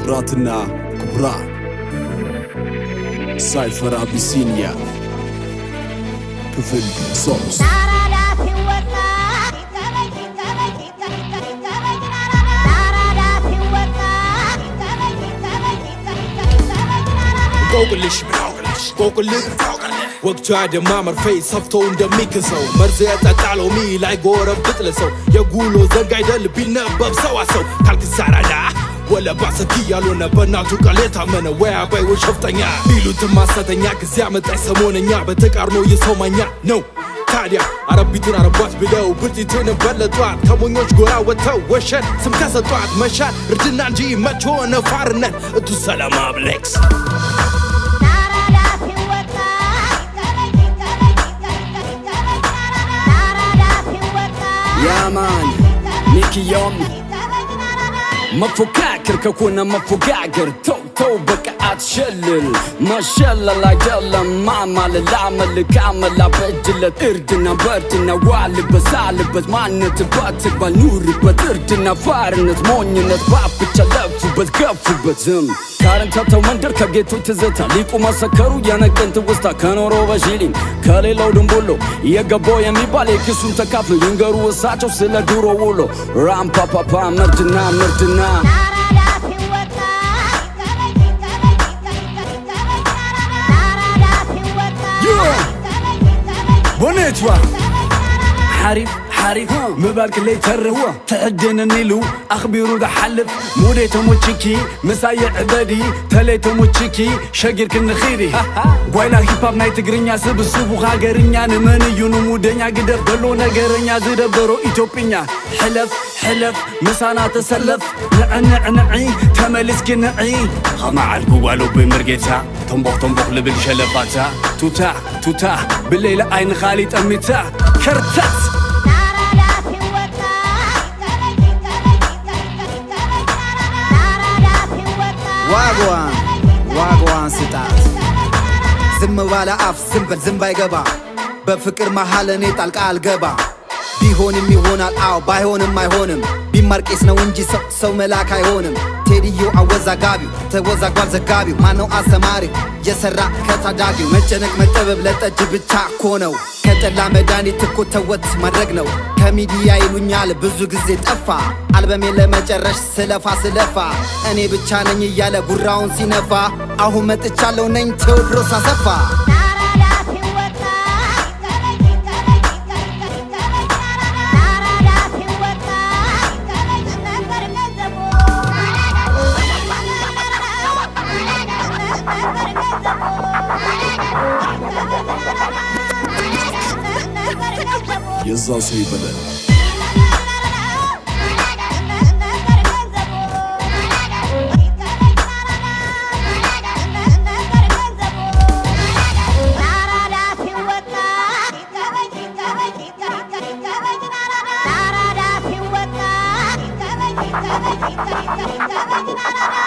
ኩራትና ኩራ ሳይፈር አቢሲኒያ ክፍል 3 ቆቅልሽ ወቅቱ ያደማመር ፌስ ሰፍቶ እንደሚክሰው መርዝ ያጣጣለው ሚላይ ጎረብጥ ለሰው የጉሎ ዘንግ አይደል ቢነበብ ሰዋሰው ካልክሳራዳ ወለ ባሰኪ ያልሆነ በእናቱ ቃል የታመነ ወይ አባይ ወይ ሸፍተኛ ቢሉትም ማሰተኛ ጊዜ አመጣኝ ሰሞነኛ በተቃርኖ የሰውማኛ ነው ታዲያ አረቢቱን አረባት ብለው ብርቲቱን በለጧት ከሞኞች ጎራ ወጥተው ወሸን ስም ከሰጧት መሻል እርድና እንጂ መች ሆነ ፋርነት እቱ ሰላም አብሌክስ يامان ميكي يومي مفكاكر ككونا مفكاكر تو بك اتشلل ما شاء الله يدلم معمل العمل كامل لبجلة اردنا بردنا والبس علبس ما نتباتك بنور بتردنا فارنت مونينت بابك تلف بتكف بتزم كارن تاتو مندر كجيتو تزتا ليكو ما سكرو يانا كنت وستا كانورو بشيلين كاليلو دنبولو يقبو يميبالي كسون تكافل ينقرو وساتو سلا دورو ولو رام بابا مردنا بونيتوا حريف مبارك اللي ترهو تعجن النيلو أخبيرو ده حلف موديتو موتشيكي مسايا عبادي تليتو موتشيكي شاقير كن خيري بويلا هيباب نايت قرنيا سبسوبو غاقرنيا نماني يونو مودنيا قدر بلو نقرنيا زيدا برو إيتوبينيا حلف مسانا تسلف نعي تمالسك نعي خما عالقو والو بمرقيتا تنبوخ لبل شلفاتا توتا بالليلة عين خالي تأميتا كرتت واغوان ستات زم بالا اف سمبل زم بايغبا بفكر محلني طالقا الغبا ቢሆንም ይሆናል አው ባይሆንም አይሆንም ቢማርቄስ ነው እንጂ ሰው መላክ አይሆንም ቴዲዮ አወዛጋቢው ተወዛጓል ዘጋቢው ማነው አስተማሪው የሰራ ከታዳጊው መጨነቅ መጠበብ ለጠጅ ብቻ እኮ ነው ከጠላ መድኃኒት እኮ ተወት ማድረግ ነው ከሚዲያ ይሉኛል ብዙ ጊዜ ጠፋ አልበሜ ለመጨረሽ ስለፋ እኔ ብቻ ነኝ እያለ ጉራውን ሲነፋ አሁን መጥቻለሁ ነኝ ቴዎድሮስ አሰፋ የዛ ሰው ይበላል Come on.